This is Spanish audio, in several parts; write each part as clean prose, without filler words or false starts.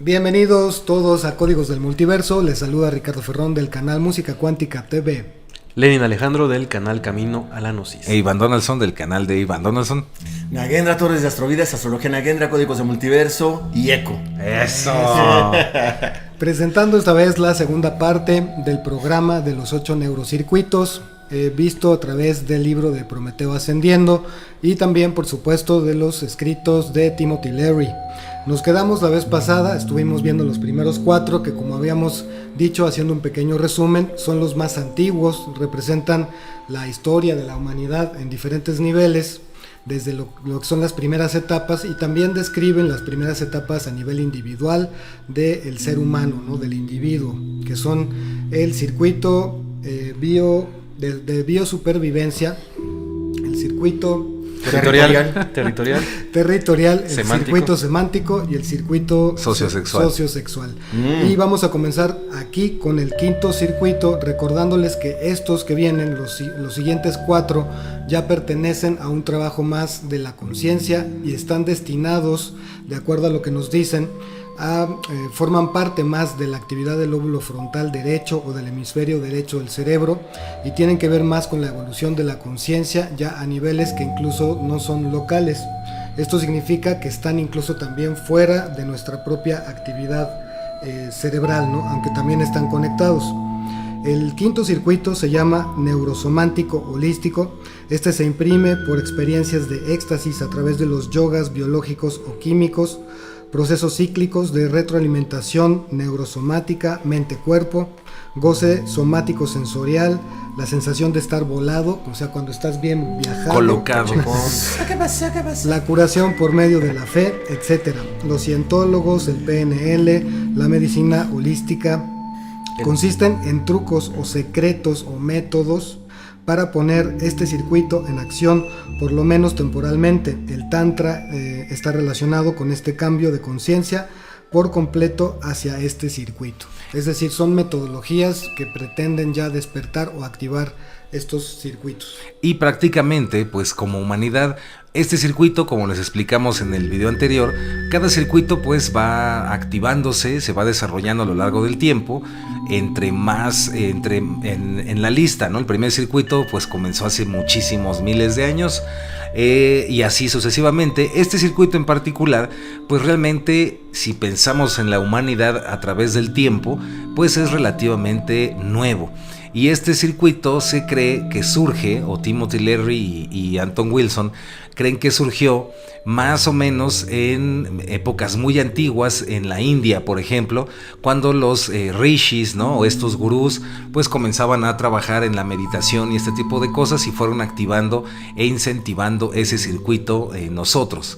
Bienvenidos todos a Códigos del Multiverso. Les saluda Ricardo Ferrón del canal Música Cuántica TV. Lenin Alejandro del canal Camino a la Gnosis. E Iván Donaldson del canal de Iván Donaldson. Nagendra Torres de Astrovidas, Astrología Nagendra, Códigos del Multiverso y Eco. ¡Eso! Presentando esta vez la segunda parte del programa de los 8 neurocircuitos, visto a través del libro de Prometeo Ascendiendo y también, por supuesto, de los escritos de Timothy Leary. Nos quedamos la vez pasada, estuvimos viendo los primeros 4 que, como habíamos dicho, haciendo un pequeño resumen, son los más antiguos, representan la historia de la humanidad en diferentes niveles, desde lo que son las primeras etapas, y también describen las primeras etapas a nivel individual del ser humano, ¿no? Del individuo, que son el circuito de biosupervivencia, el circuito territorial, el semántico. Circuito semántico y el circuito sociosexual. Y vamos a comenzar aquí con el quinto circuito, recordándoles que estos que vienen, los siguientes 4, ya pertenecen a un trabajo más de la conciencia y están destinados, de acuerdo a lo que nos dicen, forman parte más de la actividad del lóbulo frontal derecho o del hemisferio derecho del cerebro, y tienen que ver más con la evolución de la conciencia ya a niveles que incluso no son locales. Esto significa que están incluso también fuera de nuestra propia actividad cerebral, ¿no? Aunque también están conectados. El quinto circuito se llama neurosomántico holístico. Este se imprime por experiencias de éxtasis a través de los yogas biológicos o químicos, procesos cíclicos de retroalimentación neurosomática, mente-cuerpo, goce somático-sensorial, la sensación de estar volado, o sea, cuando estás bien viajado, colocado, ¿Qué pasa? la curación por medio de la fe, etc. Los cientólogos, el PNL, la medicina holística, consisten en trucos o secretos o métodos para poner este circuito en acción, por lo menos temporalmente. El Tantra está relacionado con este cambio de conciencia por completo hacia este circuito. Es decir, son metodologías que pretenden ya despertar o activar estos circuitos. Y prácticamente, pues como humanidad, este circuito, como les explicamos en el video anterior, cada circuito pues va activándose, se va desarrollando a lo largo del tiempo, en la lista, ¿no? El primer circuito pues comenzó hace muchísimos miles de años, y así sucesivamente. Este circuito en particular, pues realmente, si pensamos en la humanidad a través del tiempo, pues es relativamente nuevo. Y este circuito se cree que surge, o Timothy Leary y Anton Wilson creen que surgió más o menos en épocas muy antiguas, en la India, por ejemplo, cuando los rishis, ¿no? O estos gurús, pues comenzaban a trabajar en la meditación y este tipo de cosas, y fueron activando e incentivando ese circuito en nosotros.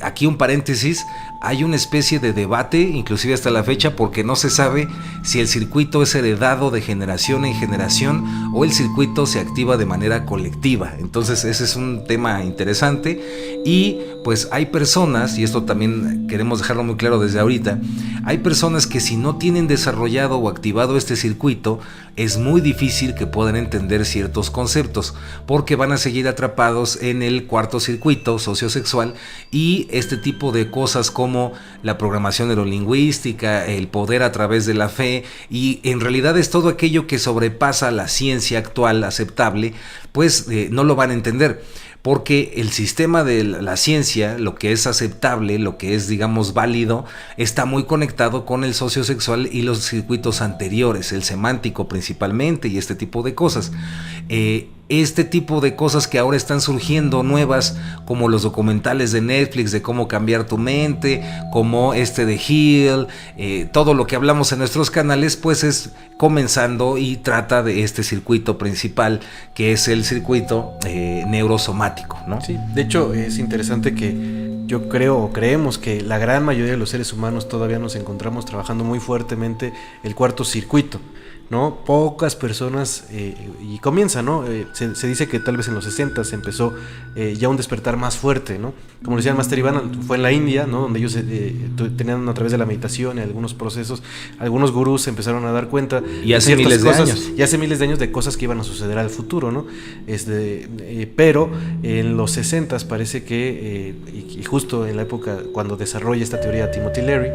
Aquí un paréntesis, hay una especie de debate, inclusive hasta la fecha, porque no se sabe si el circuito es heredado de generación en generación o el circuito se activa de manera colectiva. Entonces ese es un tema interesante, y pues hay personas, y esto también queremos dejarlo muy claro desde ahorita, hay personas que si no tienen desarrollado o activado este circuito, es muy difícil que puedan entender ciertos conceptos, porque van a seguir atrapados en el cuarto circuito sociosexual, y este tipo de cosas como la programación neurolingüística, el poder a través de la fe, y en realidad es todo aquello que sobrepasa la ciencia actual aceptable, pues no lo van a entender. Porque el sistema de la ciencia, lo que es aceptable, lo que es, digamos, válido, está muy conectado con el sociosexual y los circuitos anteriores, el semántico principalmente, y este tipo de cosas. Este tipo de cosas que ahora están surgiendo nuevas, como los documentales de Netflix de cómo cambiar tu mente, como este de Heal, todo lo que hablamos en nuestros canales, pues es comenzando y trata de este circuito principal, que es el circuito neurosomático, ¿no? Sí, de hecho es interesante que yo creo o creemos que la gran mayoría de los seres humanos todavía nos encontramos trabajando muy fuertemente el cuarto circuito. ¿no? Pocas personas, y comienza, ¿no? Se dice que tal vez en los 60 se empezó ya un despertar más fuerte, ¿no? Como decía el Master Iván, fue en la India, ¿no? Donde ellos tenían a través de la meditación y algunos procesos, algunos gurús se empezaron a dar cuenta y hace miles de años. Y hace miles de años de cosas que iban a suceder al futuro, ¿no? Pero en los 60 parece que, y justo en la época cuando desarrolla esta teoría Timothy Leary,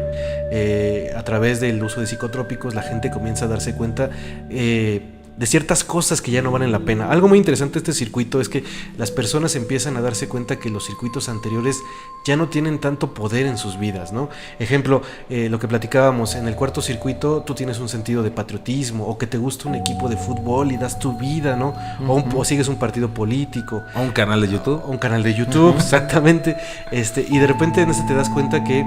a través del uso de psicotrópicos, la gente comienza a darse cuenta de ciertas cosas que ya no valen la pena. Algo muy interesante de este circuito es que las personas empiezan a darse cuenta que los circuitos anteriores ya no tienen tanto poder en sus vidas, ¿no? Ejemplo, lo que platicábamos, en el cuarto circuito tú tienes un sentido de patriotismo, o que te gusta un equipo de fútbol y das tu vida, ¿no? O sigues un partido político. O un canal de YouTube. O un canal de YouTube, exactamente. Y de repente en ese te das cuenta que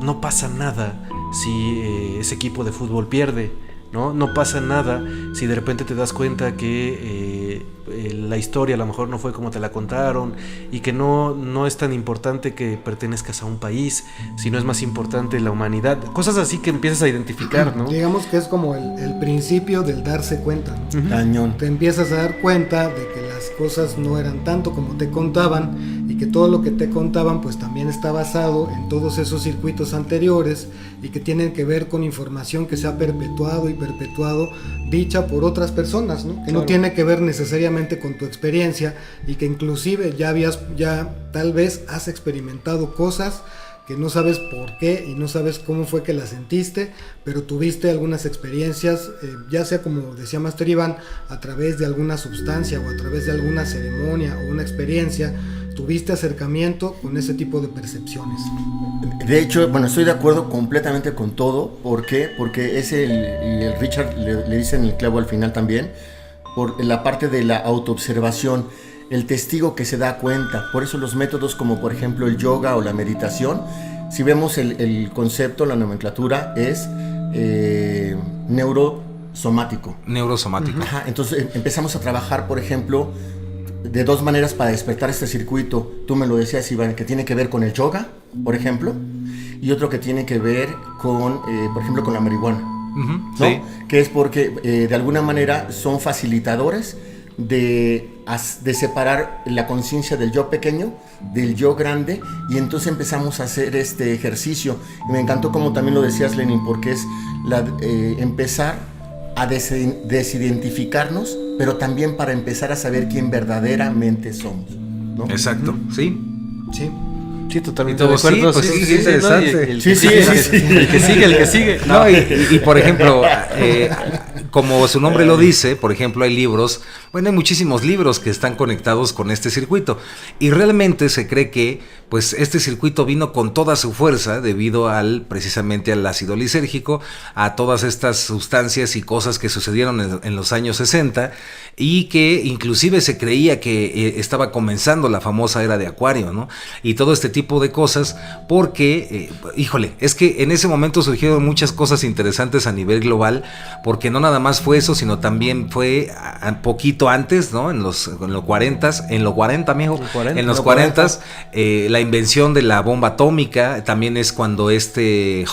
no pasa nada si ese equipo de fútbol pierde, ¿no? No pasa nada si de repente te das cuenta que la historia a lo mejor no fue como te la contaron, y que no es tan importante que pertenezcas a un país, sino es más importante la humanidad. Cosas así que empiezas a identificar, ¿no? Digamos que es como el principio del darse cuenta, ¿no? Cañón. Te empiezas a dar cuenta de que las cosas no eran tanto como te contaban, y que todo lo que te contaban pues también está basado en todos esos circuitos anteriores, y que tienen que ver con información que se ha perpetuado y perpetuado, dicha por otras personas, ¿no? Que claro, no tiene que ver necesariamente con tu experiencia, y que inclusive ya tal vez has experimentado cosas que no sabes por qué y no sabes cómo fue que las sentiste, pero tuviste algunas experiencias, ya sea, como decía Master Iván, a través de alguna sustancia o a través de alguna ceremonia o una experiencia, tuviste acercamiento con ese tipo de percepciones. De hecho, bueno, estoy de acuerdo completamente con todo. ¿Por qué? Porque el Richard le dice en el clavo al final también, por la parte de la autoobservación, el testigo que se da cuenta. Por eso los métodos como por ejemplo el yoga o la meditación, si vemos el concepto, la nomenclatura es neurosomático. Neurosomático. Ajá, entonces empezamos a trabajar, por ejemplo, de dos maneras para despertar este circuito. Tú me lo decías, Iván, que tiene que ver con el yoga, por ejemplo, y otro que tiene que ver con, por ejemplo, con la marihuana, ¿no? Sí. Que es porque de alguna manera son facilitadores de separar la conciencia del yo pequeño del yo grande, y entonces empezamos a hacer este ejercicio. Y me encantó como también lo decías, Lenin, porque es empezar a desidentificarnos, pero también para empezar a saber quién verdaderamente somos, ¿no? Exacto, sí. Sí. Sí, totalmente Y de todo, acuerdo. sí, pues sí, interesante. ¿No? El Sí, que sigue. No, y por ejemplo, como su nombre lo dice, por ejemplo, hay libros, bueno, hay muchísimos libros que están conectados con este circuito, y realmente se cree que pues este circuito vino con toda su fuerza debido precisamente al ácido lisérgico, a todas estas sustancias y cosas que sucedieron en los años 60, y que inclusive se creía que estaba comenzando la famosa era de Acuario, ¿no? Y todo este tipo de cosas, porque, híjole, es que en ese momento surgieron muchas cosas interesantes a nivel global, porque no nada más fue eso, sino también fue poquito antes, ¿no? En los 40s, en los 40, mijo, en los 40s, la invención de la bomba atómica, también es cuando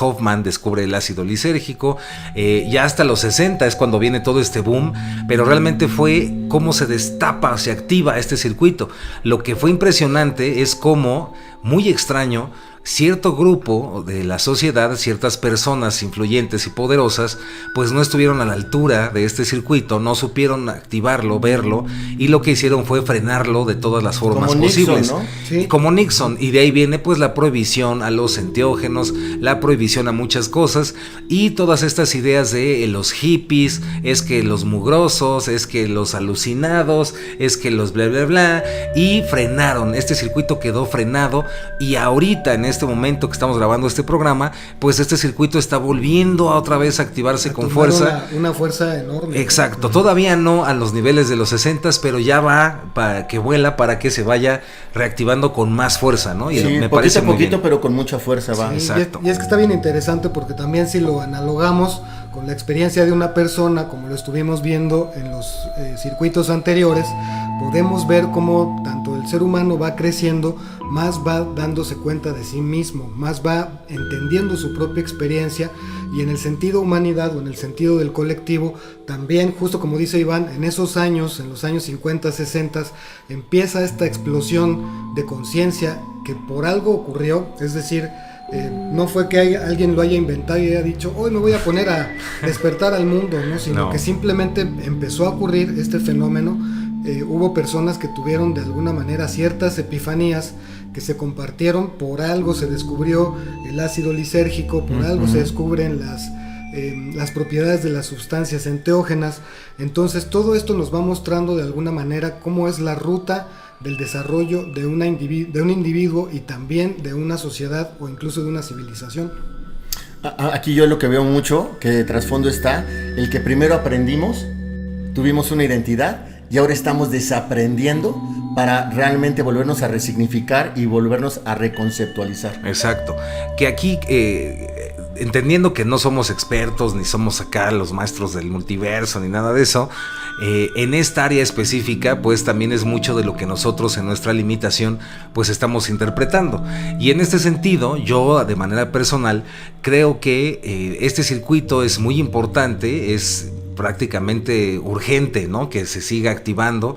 Hoffman descubre el ácido lisérgico, ya hasta los 60 es cuando viene todo este boom, pero realmente fue cómo se destapa, se activa este circuito. Lo que fue impresionante es cómo, muy extraño, cierto grupo de la sociedad, ciertas personas influyentes y poderosas, pues no estuvieron a la altura de este circuito, no supieron activarlo, verlo, y lo que hicieron fue frenarlo de todas las formas como posibles. Nixon, ¿no? Sí. Como Nixon, y de ahí viene pues la prohibición a los enteógenos, la prohibición a muchas cosas, y todas estas ideas de los hippies, es que los mugrosos, es que los alucinados, es que los bla bla bla, y frenaron, este circuito quedó frenado, y ahorita en este momento que estamos grabando este programa, pues este circuito está volviendo a otra vez a activarse con fuerza. Una fuerza enorme. Exacto, todavía no a los niveles de los 60s, pero ya va para que vuela, para que se vaya reactivando con más fuerza, ¿no? Y Sí, me poquito parece a muy poquito, bien. pero con mucha fuerza va. Sí, Exacto. y es que está bien interesante, porque también si lo analogamos con la experiencia de una persona, como lo estuvimos viendo en los circuitos anteriores, podemos ver cómo tanto el ser humano va creciendo, más va dándose cuenta de sí mismo, más va entendiendo su propia experiencia, y en el sentido humanidad o en el sentido del colectivo, también, justo como dice Iván, en esos años, en los años 50, 60, empieza esta explosión de conciencia que por algo ocurrió, es decir, no fue que alguien lo haya inventado y haya dicho, hoy me voy a poner a despertar al mundo, ¿no? Sino que simplemente empezó a ocurrir este fenómeno. Hubo personas que tuvieron de alguna manera ciertas epifanías que se compartieron, por algo se descubrió el ácido lisérgico, por algo se descubren las propiedades de las sustancias enteógenas. Entonces todo esto nos va mostrando de alguna manera cómo es la ruta del desarrollo de un individuo y también de una sociedad o incluso de una civilización. Aquí yo lo que veo mucho, que de trasfondo está el que primero aprendimos, tuvimos una identidad y ahora estamos desaprendiendo para realmente volvernos a resignificar y volvernos a reconceptualizar. Exacto. Que aquí, entendiendo que no somos expertos, ni somos acá los maestros del multiverso, ni nada de eso, en esta área específica, pues también es mucho de lo que nosotros en nuestra limitación, pues estamos interpretando. Y en este sentido, yo de manera personal, creo que este circuito es muy importante, es prácticamente urgente, ¿no? Que se siga activando,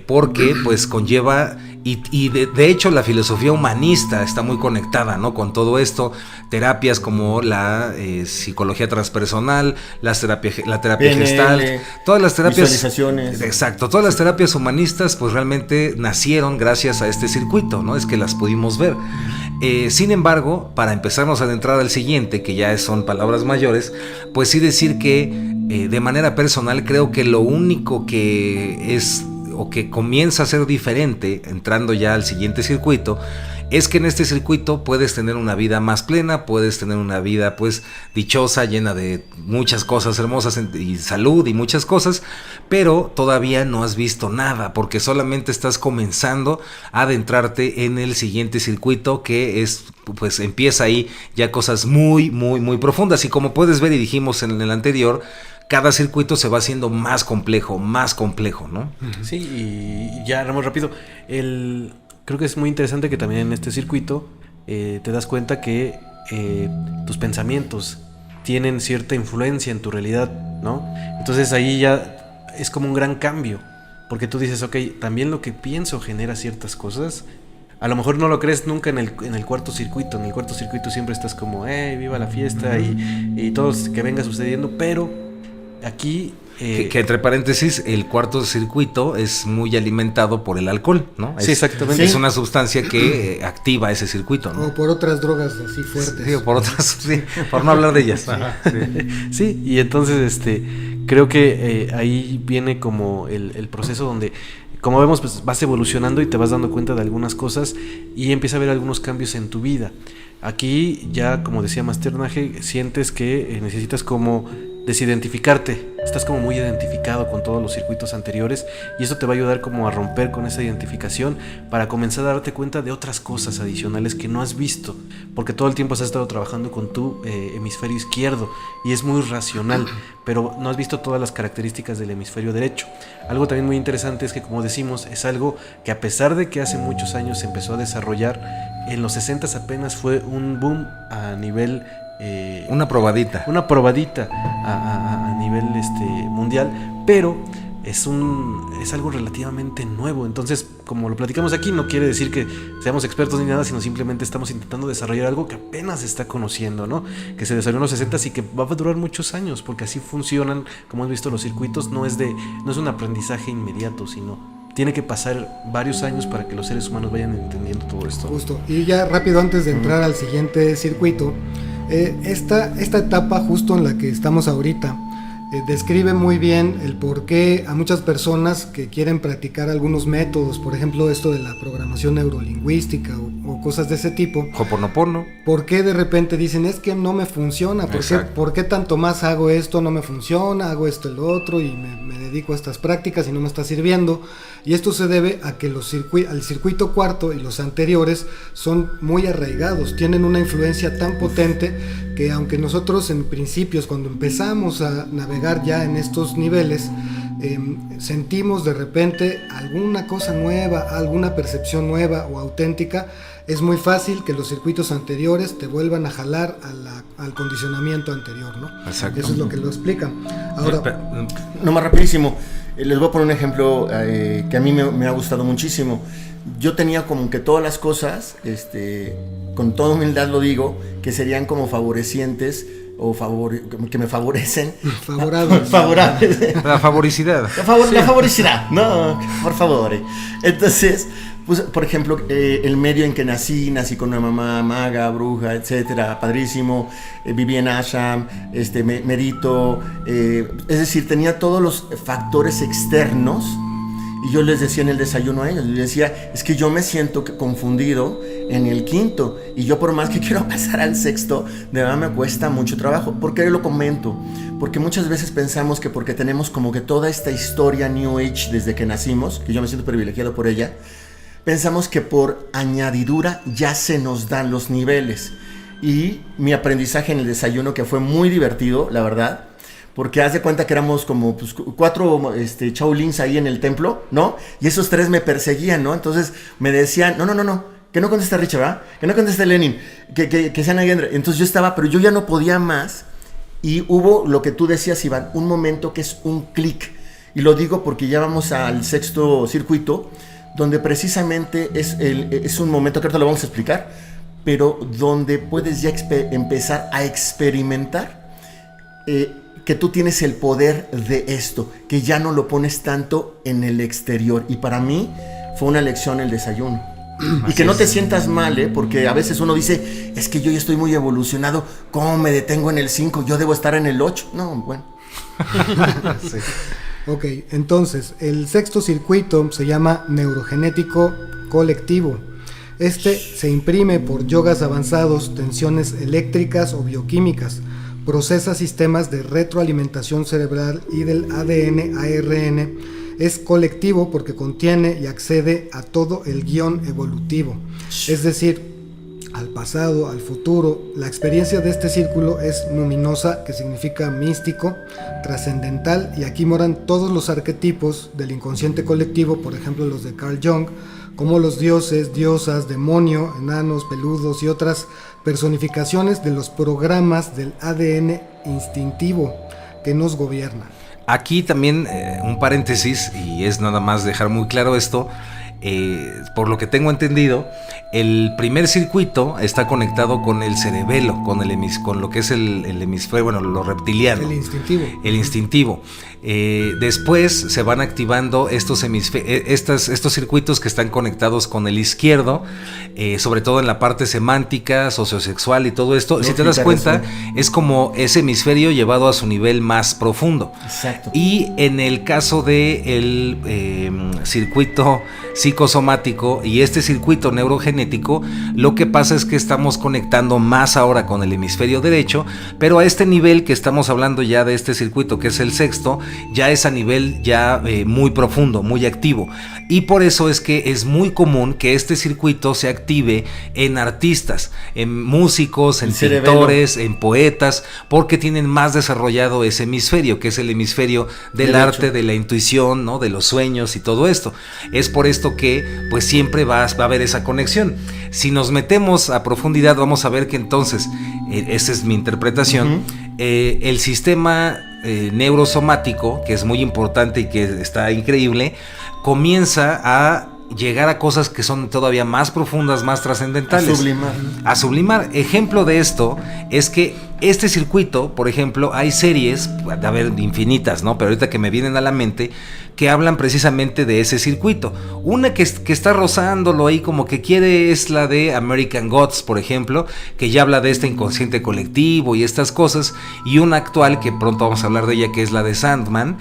porque pues conlleva, y de hecho la filosofía humanista está muy conectada, ¿no? Con todo esto, terapias como la psicología transpersonal, la terapia PNL, Gestalt, todas las terapias, visualizaciones. exacto, todas las terapias humanistas pues realmente nacieron gracias a este circuito, ¿no? Es que las pudimos ver. Sin embargo, para empezarnos a adentrar al siguiente, que ya son palabras mayores, pues sí decir que de manera personal creo que lo único que es o que comienza a ser diferente entrando ya al siguiente circuito es que en este circuito puedes tener una vida más plena, puedes tener una vida pues dichosa, llena de muchas cosas hermosas y salud y muchas cosas, pero todavía no has visto nada porque solamente estás comenzando a adentrarte en el siguiente circuito, que es pues empieza ahí ya cosas muy muy muy profundas, y como puedes ver y dijimos en el anterior, cada circuito se va haciendo más complejo, ¿no? Sí, y ya vamos rápido. Creo que es muy interesante que también en este circuito te das cuenta que tus pensamientos tienen cierta influencia en tu realidad, ¿no? Entonces ahí ya es como un gran cambio, porque tú dices, ok, también lo que pienso genera ciertas cosas. A lo mejor no lo crees nunca en el cuarto circuito. En el cuarto circuito siempre estás como, viva la fiesta y todo que venga sucediendo, pero aquí que entre paréntesis, el cuarto circuito es muy alimentado por el alcohol, ¿no? Sí, exactamente. Es una sustancia que activa ese circuito, ¿no? O por otras drogas así fuertes. Sí, o por otras, sí, por no hablar de ellas. Sí, y entonces creo que ahí viene como el proceso donde, como vemos, pues vas evolucionando y te vas dando cuenta de algunas cosas y empieza a haber algunos cambios en tu vida. Aquí ya, como decía Masternaje, sientes que necesitas como desidentificarte, estás como muy identificado con todos los circuitos anteriores y esto te va a ayudar como a romper con esa identificación para comenzar a darte cuenta de otras cosas adicionales que no has visto, porque todo el tiempo has estado trabajando con tu hemisferio izquierdo y es muy racional, pero no has visto todas las características del hemisferio derecho. Algo también muy interesante es que, como decimos, es algo que a pesar de que hace muchos años se empezó a desarrollar, en los 60s apenas fue un boom a nivel una probadita a nivel mundial, pero es algo relativamente nuevo. Entonces, como lo platicamos aquí, no quiere decir que seamos expertos ni nada, sino simplemente estamos intentando desarrollar algo que apenas se está conociendo, ¿no? Que se desarrolló en los 60s y que va a durar muchos años, porque así funcionan, como has visto, los circuitos. No es un aprendizaje inmediato, sino tiene que pasar varios años para que los seres humanos vayan entendiendo todo esto. Justo. Y ya rápido, antes de entrar al siguiente circuito, esta etapa justo en la que estamos ahorita describe muy bien el por qué a muchas personas que quieren practicar algunos métodos, por ejemplo esto de la programación neurolingüística o cosas de ese tipo, Ho'oponopono, ¿por qué de repente dicen es que no me funciona? ¿Por qué tanto más hago esto, no me funciona, hago esto el otro y me dedico a estas prácticas y no me está sirviendo? Y esto se debe a que el circuito cuarto y los anteriores son muy arraigados, tienen una influencia tan potente que aunque nosotros en principios, cuando empezamos a navegar ya en estos niveles, sentimos de repente alguna cosa nueva, alguna percepción nueva o auténtica, es muy fácil que los circuitos anteriores te vuelvan a jalar al condicionamiento anterior, ¿no? Exacto. Eso es lo que lo explican. Ahora, No, más rapidísimo. Les voy a poner un ejemplo que a mí me ha gustado muchísimo. Yo tenía como que todas las cosas, con toda humildad lo digo, que serían como favorecientes o que me favorecen. Favorables. Favorables. La favoricidad. La favoricidad, no, por favor. Entonces, pues, por ejemplo, el medio en que nací con una mamá maga, bruja, etcétera, padrísimo, viví en ashram, medito, es decir, tenía todos los factores externos. Y yo les decía en el desayuno a ellos, les decía, es que yo me siento confundido en el quinto, y yo por más que quiero pasar al sexto, de verdad me cuesta mucho trabajo. ¿Por qué lo comento? Porque muchas veces pensamos que porque tenemos como que toda esta historia New Age desde que nacimos, que yo me siento privilegiado por ella, pensamos que por añadidura ya se nos dan los niveles. Y mi aprendizaje en el desayuno, que fue muy divertido, la verdad, porque haz de cuenta que éramos como 4 Shaolins ahí en el templo, ¿no? Y esos 3 me perseguían, ¿no? Entonces me decían, no, que no conteste Richard, ¿verdad? Que no conteste Lenin, que sea Nagendra. Entonces yo estaba, pero yo ya no podía más. Y hubo lo que tú decías, Iván, un momento que es un clic. Y lo digo porque ya vamos al sexto circuito, donde precisamente es un momento que ahorita lo vamos a explicar, pero donde puedes ya empezar a experimentar que tú tienes el poder de esto, que ya no lo pones tanto en el exterior. Y para mí fue una lección el desayuno. Y que no te sientas mal, porque a veces uno dice, es que yo ya estoy muy evolucionado, ¿cómo me detengo en el 5? Yo debo estar en el 8. No, bueno. Sí. ok, entonces, el sexto circuito se llama neurogenético colectivo. Se imprime por yogas avanzados, tensiones eléctricas o bioquímicas, procesa sistemas de retroalimentación cerebral y del ADN, ARN. Es colectivo porque contiene y accede a todo el guión evolutivo, es decir, al pasado, al futuro. La experiencia de este círculo es luminosa, que significa místico, trascendental, y aquí moran todos los arquetipos del inconsciente colectivo, por ejemplo los de Carl Jung, como los dioses, diosas, demonio, enanos, peludos y otras personificaciones de los programas del ADN instintivo que nos gobierna. Aquí también un paréntesis, y es nada más dejar muy claro esto. Por lo que tengo entendido, el primer circuito está conectado con el cerebelo, con lo que es el hemisferio, bueno, lo reptiliano. El instintivo. Después se van activando estos circuitos que están conectados con el izquierdo, sobre todo en la parte semántica, sociosexual y todo esto. Si te das cuenta, es como ese hemisferio llevado a su nivel más profundo. Exacto. Y en el caso del circuito psicosomático y este circuito neurogenético, lo que pasa es que estamos conectando más ahora con el hemisferio derecho, pero a este nivel que estamos hablando ya de este circuito, que es el sexto, ya es a nivel ya muy profundo, muy activo. Y por eso es que es muy común que este circuito se active en artistas, en músicos, en pintores, en poetas, porque tienen más desarrollado ese hemisferio, que es el hemisferio del arte, de la intuición, ¿no? De los sueños y todo esto. Es por esto que pues siempre va a haber esa conexión. Si nos metemos a profundidad, vamos a ver que entonces, esa es mi interpretación, el sistema neurosomático, que es muy importante y que está increíble, comienza a llegar a cosas que son todavía más profundas, más trascendentales. A sublimar. Ejemplo de esto es que este circuito, por ejemplo, hay series, a ver, infinitas, ¿no? Pero ahorita que me vienen a la mente, que hablan precisamente de ese circuito. Una que está rozándolo ahí como que quiere es la de American Gods, por ejemplo, que ya habla de este inconsciente colectivo y estas cosas, y una actual que pronto vamos a hablar de ella, que es la de Sandman,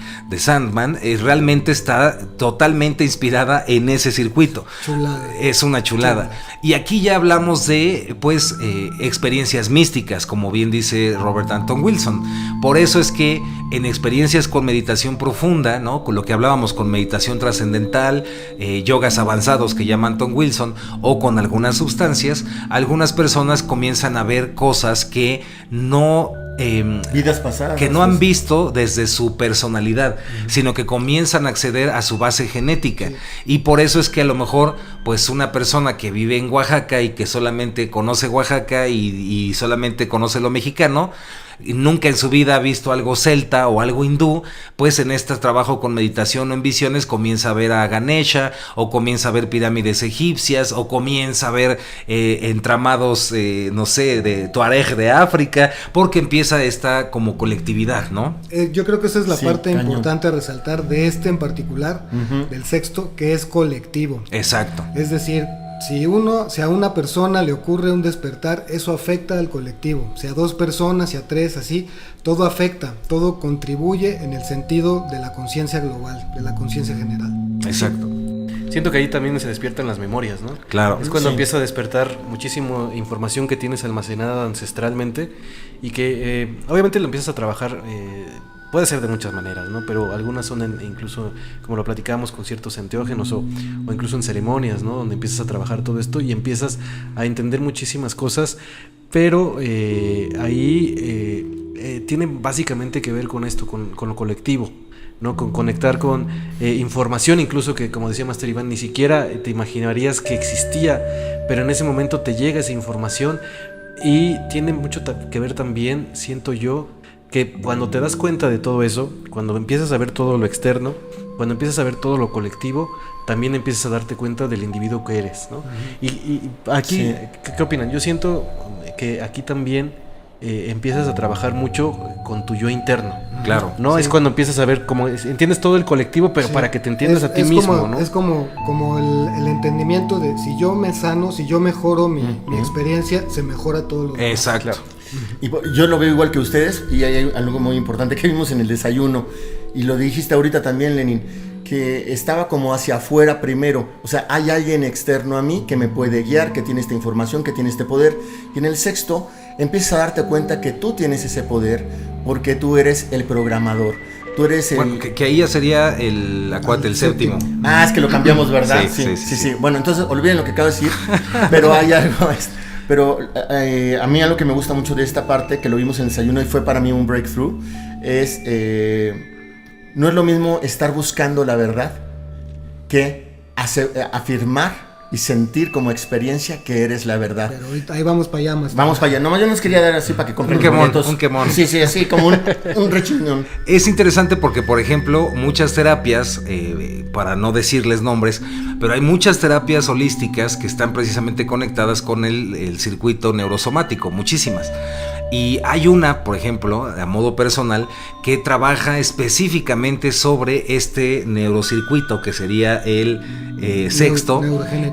realmente está totalmente inspirada en ese circuito. Chulada. Es una chulada. Y aquí ya hablamos de, pues, experiencias místicas, como bien dice dice Robert Anton Wilson. Por eso es que en experiencias con meditación profunda, ¿no? Con lo que hablábamos, con meditación trascendental, yogas avanzados que llama Anton Wilson, o con algunas sustancias, algunas personas comienzan a ver cosas que no vidas pasadas, que no han visto desde su personalidad, sino que comienzan a acceder a su base genética. Y por eso es que a lo mejor pues una persona que vive en Oaxaca y que solamente conoce Oaxaca y solamente conoce lo mexicano, y nunca en su vida ha visto algo celta o algo hindú, pues en este trabajo con meditación o en visiones comienza a ver a Ganesha, o comienza a ver pirámides egipcias, o comienza a ver entramados, no sé, de Tuareg de África, porque empieza esta como colectividad, ¿no? Yo creo que esa es la parte cañón. importante a resaltar de este en particular, del sexto, que es colectivo. Exacto. Es decir, si a una persona le ocurre un despertar, eso afecta al colectivo. Si a 2 personas, si a 3, así, todo afecta, todo contribuye en el sentido de la conciencia global, de la conciencia general. Exacto. Siento que ahí también se despiertan las memorias, ¿no? Claro. Es cuando Sí. empieza a despertar muchísima información que tienes almacenada ancestralmente y que obviamente lo empiezas a trabajar. Puede ser de muchas maneras, ¿no? Pero algunas son incluso, como lo platicábamos, con ciertos enteógenos o incluso en ceremonias, ¿no? Donde empiezas a trabajar todo esto y empiezas a entender muchísimas cosas, pero ahí tiene básicamente que ver con esto, con lo colectivo, ¿no? Con conectar con información, incluso que, como decía Master Iván, ni siquiera te imaginarías que existía, pero en ese momento te llega esa información y tiene mucho que ver también, siento yo, que cuando te das cuenta de todo eso, cuando empiezas a ver todo lo externo, cuando empiezas a ver todo lo colectivo, también empiezas a darte cuenta del individuo que eres, ¿no? Y aquí, Sí. ¿qué opinan? Yo siento que aquí también empiezas a trabajar mucho con tu yo interno. Claro. No, Sí. es cuando empiezas a ver cómo entiendes todo el colectivo, pero Sí. para que te entiendas a ti mismo, como, ¿no? Es como el entendimiento de si yo me sano, si yo mejoro mi experiencia, se mejora todo lo demás. Exacto. Claro. Y yo lo veo igual que ustedes, y hay algo muy importante que vimos en el desayuno, y lo dijiste ahorita también, Lenin, que estaba como hacia afuera primero. O sea, hay alguien externo a mí que me puede guiar, que tiene esta información, que tiene este poder. Y en el sexto empiezas a darte cuenta que tú tienes ese poder porque tú eres el programador. Tú eres el... Bueno, que ahí ya sería el séptimo. Ah, es que lo cambiamos, ¿verdad? Sí. Bueno, entonces olviden lo que acabo de decir, pero hay algo... Pero a mí algo que me gusta mucho de esta parte, que lo vimos en el desayuno y fue para mí un breakthrough, es... no es lo mismo estar buscando la verdad que afirmar y sentir como experiencia que eres la verdad. Pero ahorita ahí vamos para allá más. Vamos para allá. Nomás yo nos quería dar así para que compren Un los quemón, boletos. un quemón. Sí, así como un rechiñón. Es interesante porque, por ejemplo, muchas terapias, para no decirles nombres, pero hay muchas terapias holísticas que están precisamente conectadas con el circuito neurosomático, muchísimas. Y hay una, por ejemplo, a modo personal, que trabaja específicamente sobre este neurocircuito, que sería el sexto,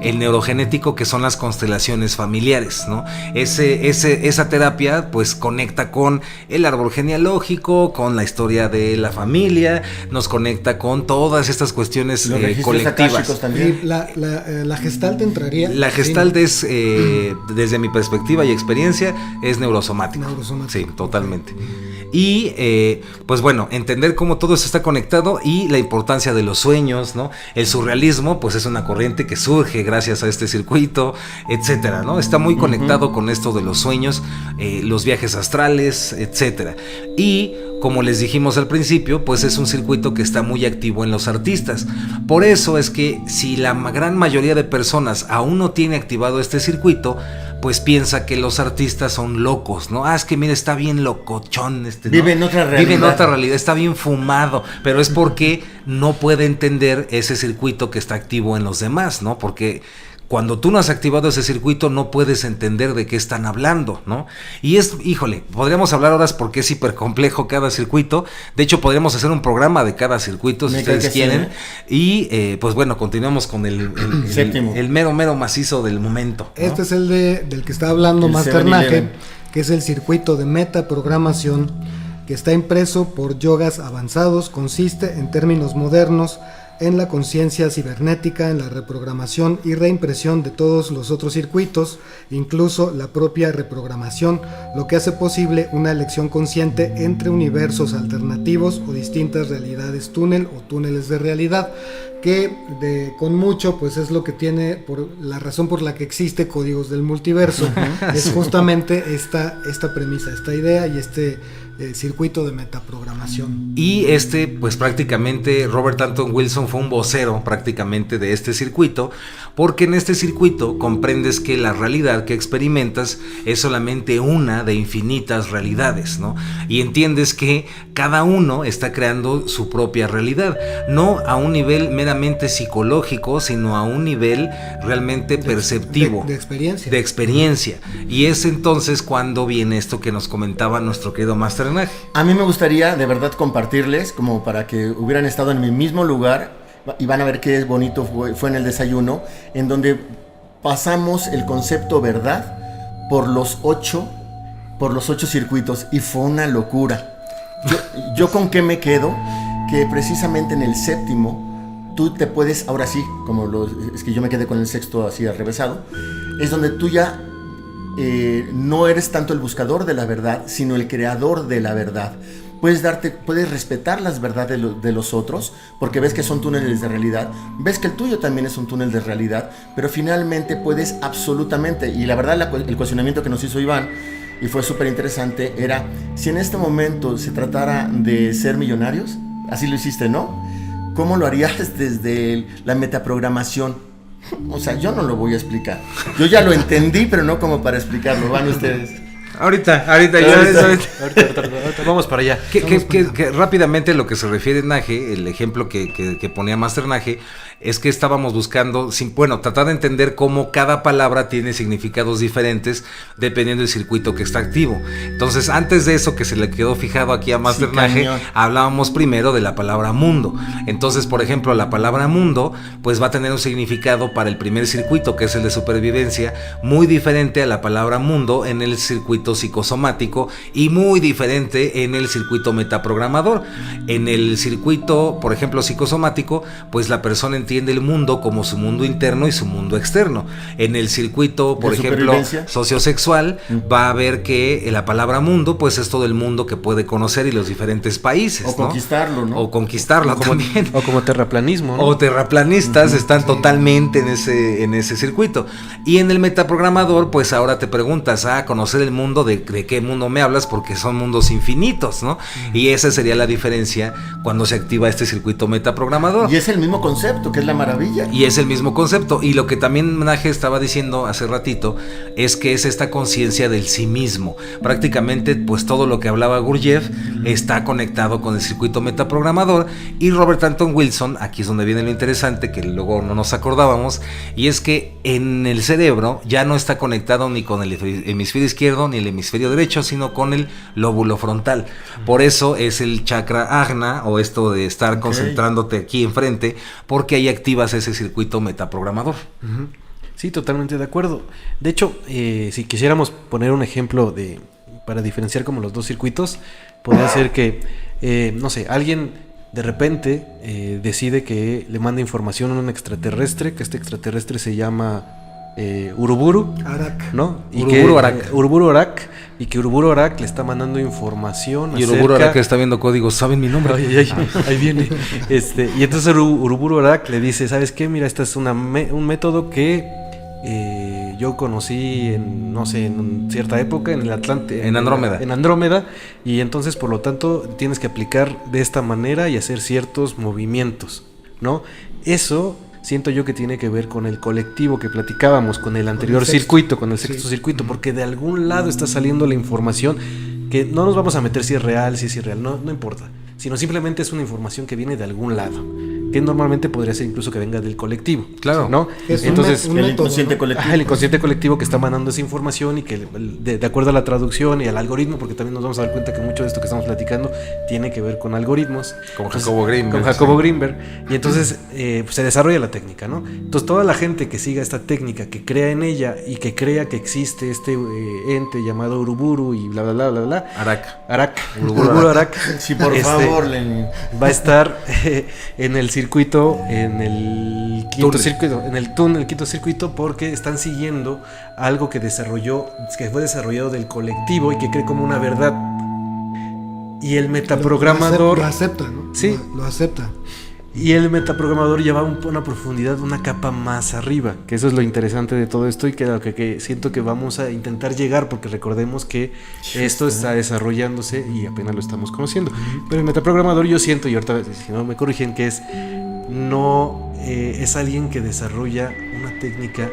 el neurogenético, que son las constelaciones familiares, ¿no? Esa terapia pues conecta con el árbol genealógico, con la historia de la familia, nos conecta con todas estas cuestiones Los registros colectivas. akáshicos también. Sí, la Gestalt entraría. La Gestalt es, desde mi perspectiva y experiencia, es neurosomático. Sí, totalmente. Y pues bueno, entender cómo todo eso está conectado y la importancia de los sueños, ¿no? El surrealismo pues es una corriente que surge gracias a este circuito, etcétera, ¿no? Está muy conectado con esto de los sueños, los viajes astrales, etcétera. Y como les dijimos al principio, pues es un circuito que está muy activo en los artistas. Por eso es que si la gran mayoría de personas aún no tiene activado este circuito, pues piensa que los artistas son locos, ¿no? Ah, es que mira, está bien locochón ¿no? Vive en otra realidad. Vive en otra realidad, está bien fumado, pero es porque no puede entender ese circuito que está activo en los demás, ¿no? Porque cuando tú no has activado ese circuito no puedes entender de qué están hablando, ¿no? Y híjole, podríamos hablar horas porque es hiper complejo cada circuito. De hecho, podríamos hacer un programa de cada circuito si ustedes quieren. Y pues bueno, continuamos con el séptimo. El mero macizo del momento, ¿no? Este es el del que está hablando El Master 7-Eleven. Nage, que es el circuito de metaprogramación, que está impreso por yogas avanzados. Consiste, en términos modernos, en la conciencia cibernética, en la reprogramación y reimpresión de todos los otros circuitos, incluso la propia reprogramación, lo que hace posible una elección consciente entre universos alternativos o distintas realidades túnel o túneles de realidad, que con mucho pues es lo que tiene, por la razón por la que existe Códigos del Multiverso, es justamente esta premisa, esta idea y este circuito de metaprogramación. Y pues prácticamente Robert Anton Wilson fue un vocero prácticamente de este circuito, porque en este circuito comprendes que la realidad que experimentas es solamente una de infinitas realidades, ¿no? Y entiendes que cada uno está creando su propia realidad, no a un nivel meramente psicológico, sino a un nivel realmente perceptivo, de experiencia. De experiencia. Y es entonces cuando viene esto que nos comentaba nuestro querido Master Nage. A mí me gustaría de verdad compartirles, como para que hubieran estado en mi mismo lugar, y van a ver qué bonito fue en el desayuno, en donde pasamos el concepto verdad por los 8 circuitos, y fue una locura. Yo con qué me quedo, que precisamente en el séptimo tú te puedes, ahora sí, es que yo me quedé con el sexto así arrevesado, es donde tú ya no eres tanto el buscador de la verdad, sino el creador de la verdad. Puedes respetar las verdades de los otros, porque ves que son túneles de realidad, ves que el tuyo también es un túnel de realidad, pero finalmente puedes absolutamente, y la verdad el cuestionamiento que nos hizo Iván, y fue súper interesante, era, si en este momento se tratara de ser millonarios, así lo hiciste, ¿no? ¿Cómo lo harías desde la metaprogramación? O sea, yo no lo voy a explicar. Yo ya lo entendí, pero no como para explicarlo. Van ustedes. Ahorita, vamos para allá. Que rápidamente lo que se refiere Nage, el ejemplo que ponía Master Nage, es que estábamos buscando, tratar de entender cómo cada palabra tiene significados diferentes dependiendo del circuito que está activo. Entonces, antes de eso que se le quedó fijado aquí a Master Nage, hablábamos primero de la palabra mundo. Entonces, por ejemplo, la palabra mundo, pues va a tener un significado para el primer circuito, que es el de supervivencia, muy diferente a la palabra mundo en el circuito psicosomático y muy diferente en el circuito metaprogramador. En el circuito, por ejemplo, psicosomático, pues la persona entiende el mundo como su mundo interno y su mundo externo. En el circuito, por ejemplo, sociosexual, va a ver que la palabra mundo, pues es todo el mundo que puede conocer y los diferentes países, o conquistarlo, ¿no? O conquistarlo también. O como terraplanismo, ¿no? O terraplanistas están totalmente en ese circuito. Y en el metaprogramador, pues ahora te preguntas, conocer el mundo, ¿de qué mundo me hablas? Porque son mundos infinitos, ¿no? Y esa sería la diferencia cuando se activa este circuito metaprogramador. Y es el mismo concepto, que es la maravilla. Y es el mismo concepto. Y lo que también Nage estaba diciendo hace ratito es que es esta conciencia del sí mismo. Prácticamente, pues todo lo que hablaba Gurdjieff está conectado con el circuito metaprogramador. Y Robert Anton Wilson, aquí es donde viene lo interesante, que luego no nos acordábamos, y es que en el cerebro ya no está conectado ni con el hemisferio izquierdo ni el hemisferio derecho, sino con el lóbulo frontal. Por eso es el chakra ajna, o esto de estar concentrándote aquí enfrente, porque ahí activas ese circuito metaprogramador. Sí, totalmente de acuerdo. De hecho, si quisiéramos poner un ejemplo para diferenciar como los dos circuitos, podría ser que, no sé, alguien de repente decide que le manda información a un extraterrestre, que este extraterrestre se llama Uruburu Arak, ¿no? Y Uruburu Arak, y que Uruburu Arak le está mandando información y Uruburu Arak está viendo códigos, ¿saben mi nombre? Ahí viene. Y entonces Uruburu Arak le dice, ¿sabes qué? Mira, este es un método que yo conocí en cierta época en el Atlante, en Andrómeda, y entonces por lo tanto tienes que aplicar de esta manera y hacer ciertos movimientos, ¿no? Eso siento yo que tiene que ver con el colectivo que platicábamos, con el anterior circuito, con el sexto circuito, porque de algún lado está saliendo la información que no nos vamos a meter si es real, si es irreal, no importa, sino simplemente es una información que viene de algún lado, que normalmente podría ser incluso que venga del colectivo. Claro. ¿No? Entonces, el inconsciente colectivo. El inconsciente colectivo que está mandando esa información y que de acuerdo a la traducción y al algoritmo, porque también nos vamos a dar cuenta que mucho de esto que estamos platicando tiene que ver con algoritmos. Con Jacobo Greenberg. Y entonces pues se desarrolla la técnica, ¿no? Entonces toda la gente que siga esta técnica, que crea en ella y que crea que existe este ente llamado Uruburu y bla, bla, bla, bla, bla. Arak. Uruburu Arak. Sí, por favor, Lenin. Va a estar en el circuito en el quinto Túnel. circuito, en el túnel, el quinto circuito, porque están siguiendo algo que fue desarrollado del colectivo y que cree como una verdad. Y el metaprogramador Lo acepta, ¿no? Sí. Lo acepta. Y el metaprogramador lleva una profundidad, una capa más arriba, que eso es lo interesante de todo esto y que siento que vamos a intentar llegar, porque recordemos que esto está desarrollándose y apenas lo estamos conociendo. Pero el metaprogramador yo siento, y ahorita si no me corrigen, que es alguien que desarrolla una técnica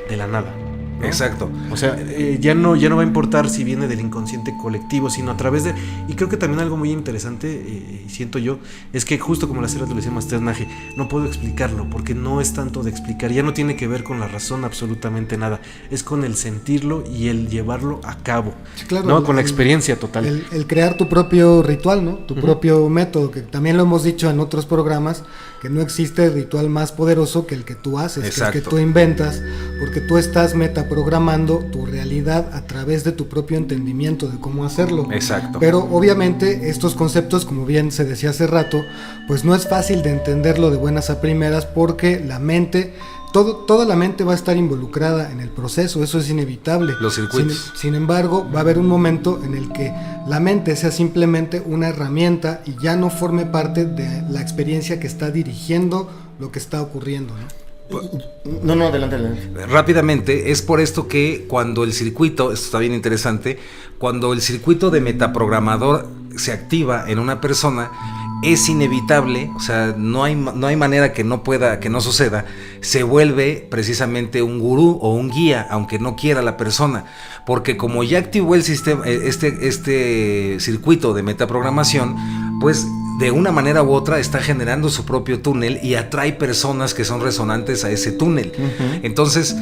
de la nada, ¿no? Exacto. O sea, ya no va a importar si viene del inconsciente colectivo, sino a través de... Y creo que también algo muy interesante, siento yo, es que justo como la serie lo decía Master Nage, no puedo explicarlo, porque no es tanto de explicar, ya no tiene que ver con la razón absolutamente nada, es con el sentirlo y el llevarlo a cabo, Sí, claro, ¿no? Con la experiencia total. El crear tu propio ritual, ¿no? Tu propio método, que también lo hemos dicho en otros programas, que no existe ritual más poderoso que el que tú haces, que el que Exacto. tú inventas, porque tú estás metaprogramando tu realidad a través de tu propio entendimiento de cómo hacerlo. Exacto. Pero obviamente estos conceptos, como bien se decía hace rato, pues no es fácil de entenderlo de buenas a primeras, porque la mente... Toda la mente va a estar involucrada en el proceso, eso es inevitable. Los circuitos. Sin embargo, va a haber un momento en el que la mente sea simplemente una herramienta y ya no forme parte de la experiencia que está dirigiendo lo que está ocurriendo, ¿no? No, adelante. Rápidamente, es por esto que cuando el circuito, esto está bien interesante, cuando el circuito de metaprogramador se activa en una persona, es inevitable, o sea, no hay manera que no suceda, se vuelve precisamente un gurú o un guía, aunque no quiera la persona, porque como ya activó el sistema, este circuito de metaprogramación, pues de una manera u otra está generando su propio túnel y atrae personas que son resonantes a ese túnel. Entonces,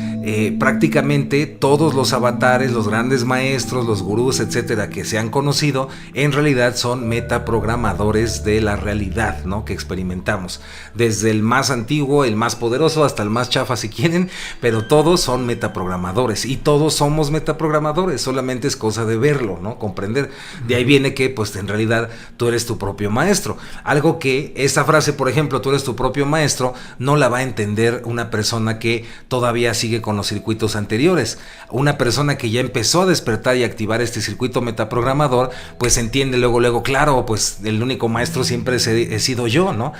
prácticamente todos los avatares, los grandes maestros, los gurús, etcétera, que se han conocido, en realidad son metaprogramadores de la realidad, ¿no? Que experimentamos. Desde el más antiguo, el más poderoso, hasta el más chafa si quieren, pero todos son metaprogramadores y todos somos metaprogramadores, solamente es cosa de verlo, ¿no? Comprender. De ahí viene que, pues, en realidad tú eres tu propio maestro. Algo que esta frase, por ejemplo, tú eres tu propio maestro, no la va a entender una persona que todavía sigue con los circuitos anteriores. Una persona que ya empezó a despertar y activar este circuito metaprogramador, pues entiende luego, claro, pues el único maestro siempre he sido yo, ¿no?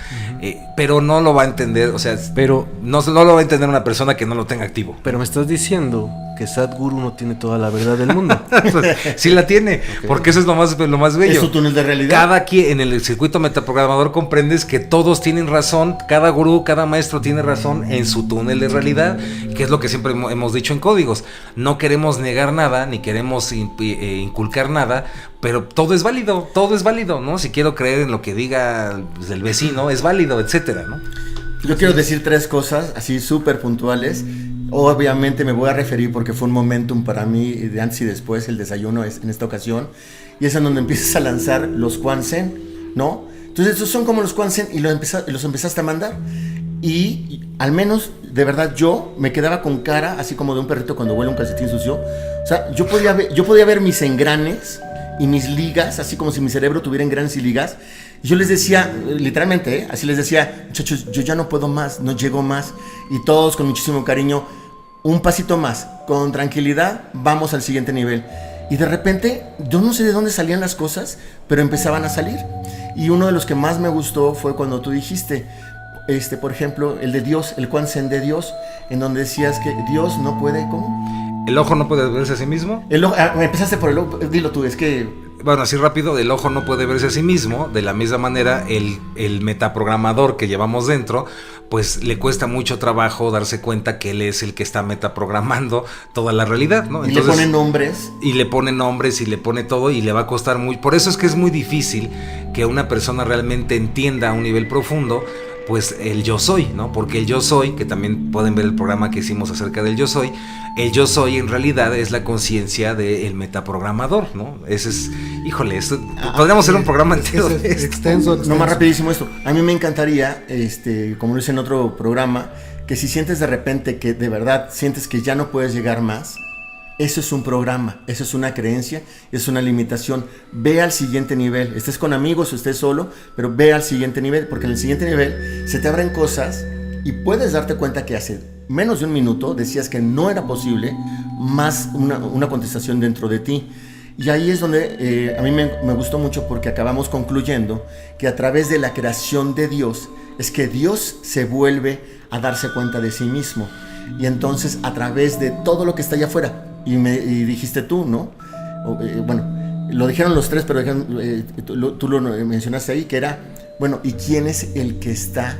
Pero no lo va a entender, o sea, Pero no lo va a entender una persona que no lo tenga activo. me estás diciendo que Sadhguru no tiene toda la verdad del mundo. Pues, sí la tiene, porque eso es lo más bello. Es su túnel de realidad. Cada quien en el circuito metaprogramador comprendes que todos tienen razón, cada gurú, cada maestro tiene razón en su túnel de realidad, que es lo que siempre hemos dicho en Códigos. No queremos negar nada, ni queremos inculcar nada, pero todo es válido, ¿no? Si quiero creer en lo que diga pues, el vecino, es válido, etcétera, ¿no? Yo quiero decir 3 cosas así súper puntuales. Obviamente me voy a referir porque fue un momentum para mí de antes y después, el desayuno es en esta ocasión, y es en donde empiezas a lanzar los Kwansen, ¿no? Entonces esos son como los Kwansen y los empezaste a mandar, y al menos de verdad yo me quedaba con cara así como de un perrito cuando huele un calcetín sucio. O sea, yo podía ver mis engranes y mis ligas, así como si mi cerebro tuviera engranes y ligas. Y yo les decía, literalmente, así les decía, muchachos, yo ya no puedo más, no llego más. Y todos con muchísimo cariño, un pasito más, con tranquilidad, vamos al siguiente nivel. Y de repente, yo no sé de dónde salían las cosas, pero empezaban a salir. Y uno de los que más me gustó fue cuando tú dijiste, por ejemplo, el de Dios, el Kwansen de Dios, en donde decías que Dios no puede, ¿cómo? ¿El ojo no puede verse a sí mismo? Empezaste por el ojo, dilo tú, es que... Bueno, así rápido, el ojo no puede verse a sí mismo. De la misma manera, el metaprogramador que llevamos dentro, pues le cuesta mucho trabajo darse cuenta que él es el que está metaprogramando toda la realidad, ¿no? Entonces, y le pone nombres. Y le pone nombres y le pone todo y le va a costar muy... Por eso es que es muy difícil que una persona realmente entienda a un nivel profundo pues el yo soy, ¿no? Porque el yo soy, que también pueden ver el programa que hicimos acerca del yo soy, el yo soy en realidad es la conciencia del metaprogramador, ¿no? Ese es, híjole, esto, podríamos hacer un programa entero de esto. Extenso. No, más rapidísimo esto. A mí me encantaría, como lo hice en otro programa, que si sientes de repente que de verdad sientes que ya no puedes llegar más, Eso es un programa, eso es una creencia, es una limitación. Ve al siguiente nivel, estés con amigos o estés solo, pero ve al siguiente nivel, porque en el siguiente nivel se te abren cosas y puedes darte cuenta que hace menos de un minuto decías que no era posible más una contestación dentro de ti. Y ahí es donde a mí me gustó mucho, porque acabamos concluyendo que a través de la creación de Dios es que Dios se vuelve a darse cuenta de sí mismo. Y entonces a través de todo lo que está allá afuera, y dijiste tú, ¿no? Bueno, lo dijeron los tres, pero tú lo mencionaste ahí, que era, bueno, ¿y quién es el que está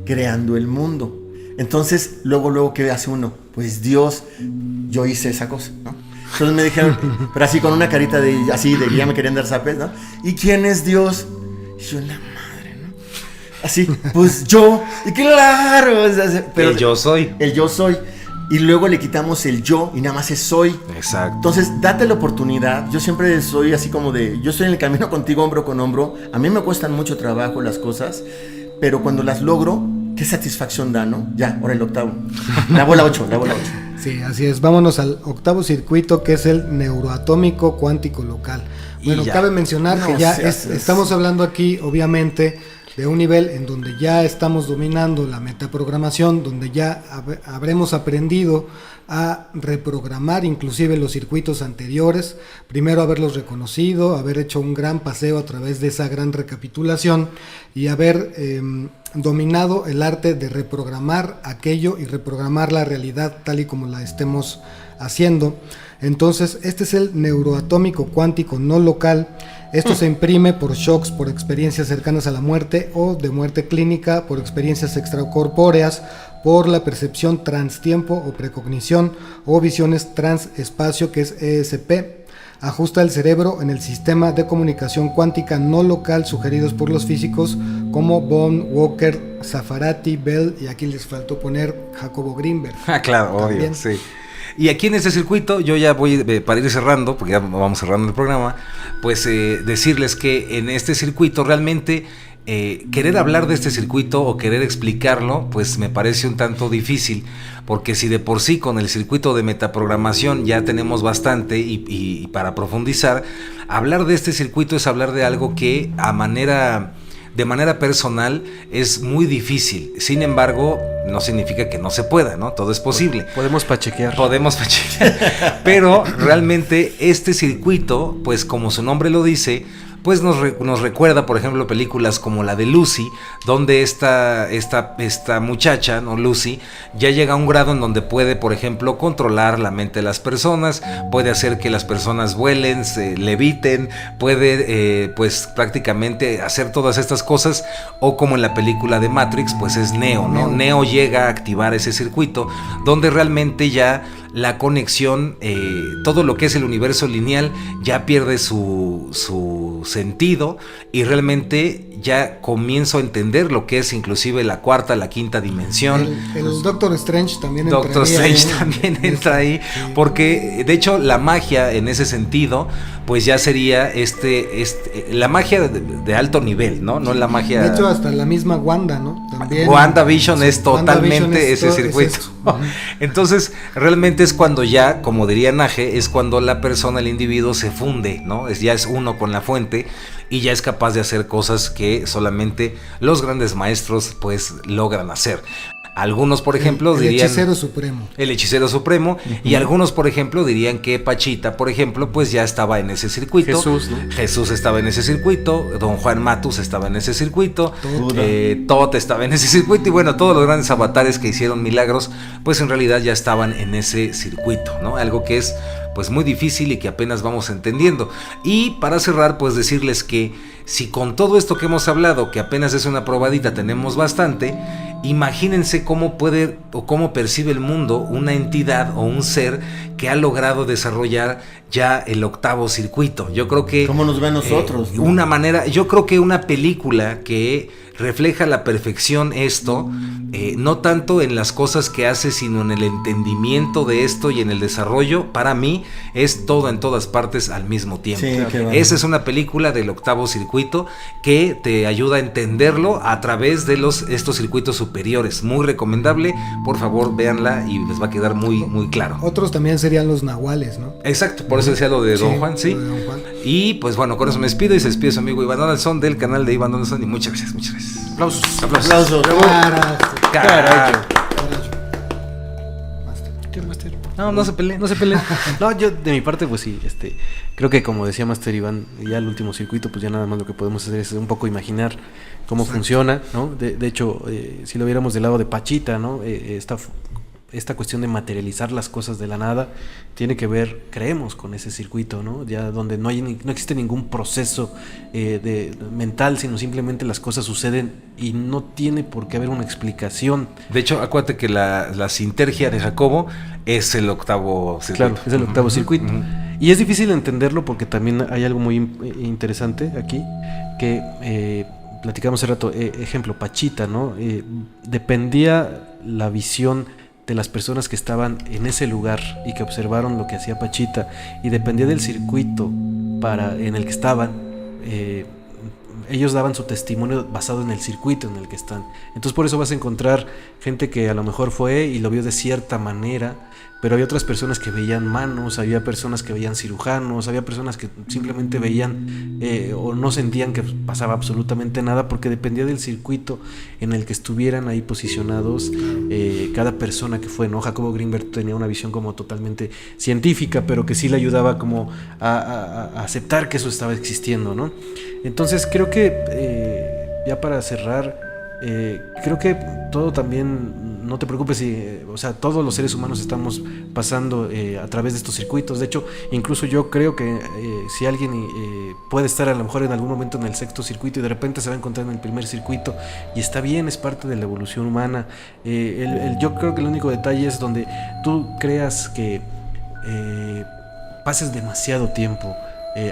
creando el mundo? Entonces, luego, ¿qué hace uno? Pues Dios, yo hice esa cosa, ¿no? Entonces me dijeron, pero así con una carita de que ya me querían dar zapes, ¿no? ¿Y quién es Dios? Y yo, la madre, ¿no? Así, pues yo, y claro, o sea, pero el yo soy. El yo soy. Y luego le quitamos el yo y nada más es soy. Exacto. Entonces, date la oportunidad. Yo siempre soy así como yo estoy en el camino contigo hombro con hombro. A mí me cuestan mucho trabajo las cosas, pero cuando las logro, qué satisfacción da, ¿no? Ya, ahora el octavo. La bola 8. Sí, así es. Vámonos al octavo circuito, que es el neuroatómico cuántico local. Bueno, cabe mencionar que ya estamos hablando aquí, obviamente, de un nivel en donde ya estamos dominando la metaprogramación, donde ya habremos aprendido a reprogramar inclusive los circuitos anteriores, primero haberlos reconocido, haber hecho un gran paseo a través de esa gran recapitulación y haber dominado el arte de reprogramar aquello y reprogramar la realidad tal y como la estemos haciendo. Entonces, este es el neuroatómico cuántico no local. Esto se imprime por shocks, por experiencias cercanas a la muerte o de muerte clínica, por experiencias extracorpóreas, por la percepción transtiempo o precognición o visiones transespacio, que es ESP. Ajusta el cerebro en el sistema de comunicación cuántica no local sugeridos por los físicos como Bohm, Walker, Zaffarati, Bell, y aquí les faltó poner Jacobo Greenberg. Ah, claro, obvio, sí. Y aquí en este circuito, yo ya voy, para ir cerrando, porque ya vamos cerrando el programa, pues decirles que en este circuito realmente querer hablar de este circuito o querer explicarlo, pues me parece un tanto difícil, porque si de por sí con el circuito de metaprogramación ya tenemos bastante y para profundizar, hablar de este circuito es hablar de algo que de manera personal es muy difícil. Sin embargo, no significa que no se pueda, ¿no? Todo es posible. Podemos pachequear. Pero realmente este circuito, pues como su nombre lo dice, pues nos recuerda, por ejemplo, películas como la de Lucy, donde esta muchacha, ¿no? Lucy, ya llega a un grado en donde puede, por ejemplo, controlar la mente de las personas, puede hacer que las personas vuelen, se leviten, puede, pues prácticamente hacer todas estas cosas, o como en la película de Matrix, pues es Neo, ¿no? Neo llega a activar ese circuito, donde realmente ya la conexión, todo lo que es el universo lineal ya pierde su sentido, y realmente ya comienzo a entender lo que es inclusive la cuarta, la quinta dimensión. El Doctor Strange también entra ahí, sí. Porque de hecho la magia en ese sentido pues ya sería la magia de alto nivel, ¿no? No la magia. De hecho hasta la misma Wanda, ¿no? También WandaVision es totalmente ese circuito. Entonces realmente es cuando ya, como diría Nage, es cuando la persona, el individuo se funde, ¿no? Ya es uno con la fuente y ya es capaz de hacer cosas que solamente los grandes maestros pues logran hacer. Algunos, por ejemplo, dirían... El hechicero supremo. Uh-huh. Y algunos, por ejemplo, dirían que Pachita, por ejemplo, pues ya estaba en ese circuito. Jesús, ¿no? Jesús estaba en ese circuito. Don Juan Matus estaba en ese circuito. Tot estaba en ese circuito. Y bueno, todos los grandes avatares que hicieron milagros, pues en realidad ya estaban en ese circuito, ¿no? Algo que es pues muy difícil y que apenas vamos entendiendo. Y para cerrar, pues decirles que si con todo esto que hemos hablado, que apenas es una probadita, tenemos bastante, imagínense cómo puede o cómo percibe el mundo una entidad o un ser que ha logrado desarrollar ya el octavo circuito. Yo creo que... ¿Cómo nos ven nosotros? Una manera, yo creo que una película que refleja a la perfección esto, no tanto en las cosas que hace, sino en el entendimiento de esto y en el desarrollo. Para mí es todo en todas partes al mismo tiempo. Sí, qué bueno. Esa es una película del octavo circuito que te ayuda a entenderlo a través de estos circuitos superiores. Muy recomendable, por favor véanla y les va a quedar muy, muy claro. Otros también serían los nahuales, ¿no? Exacto, por eso decía lo de Don Juan, sí. lo de Don Juan. Y pues bueno, con eso me despido y se despide su amigo Iván Donaldson del canal de Iván Donaldson y muchas gracias, muchas gracias. Aplausos. Aplausos. Carajo. ¿Qué, Master? No se peleen. No, yo de mi parte, pues sí, creo que como decía Master Iván, ya el último circuito, pues ya nada más lo que podemos hacer es un poco imaginar cómo funciona, ¿no? De hecho, si lo viéramos del lado de Pachita, ¿no? Esta cuestión de materializar las cosas de la nada tiene que ver, creemos, con ese circuito, ¿no? Ya donde no existe ningún proceso mental, sino simplemente las cosas suceden y no tiene por qué haber una explicación. De hecho, acuérdate que la sintergia de Jacobo es el octavo circuito. Claro, es el octavo circuito. Y es difícil entenderlo porque también hay algo muy interesante aquí, que platicamos hace rato, ejemplo, Pachita, ¿no? Dependía la visión de las personas que estaban en ese lugar y que observaron lo que hacía Pachita, y dependía del circuito en el que estaban, ellos daban su testimonio basado en el circuito en el que están. Entonces por eso vas a encontrar gente que a lo mejor fue y lo vio de cierta manera, pero había otras personas que veían manos, había personas que veían cirujanos, había personas que simplemente veían o no sentían que pasaba absolutamente nada, porque dependía del circuito en el que estuvieran ahí posicionados cada persona que fue, ¿no? Jacobo Greenberg tenía una visión como totalmente científica, pero que sí le ayudaba como a aceptar que eso estaba existiendo, ¿no? Entonces creo que ya para cerrar, creo que todo también, no te preocupes, o sea, todos los seres humanos estamos pasando a través de estos circuitos. De hecho, incluso yo creo que si alguien puede estar a lo mejor en algún momento en el sexto circuito y de repente se va a encontrar en el primer circuito, y está bien, es parte de la evolución humana. Yo creo que el único detalle es donde tú creas que pases demasiado tiempo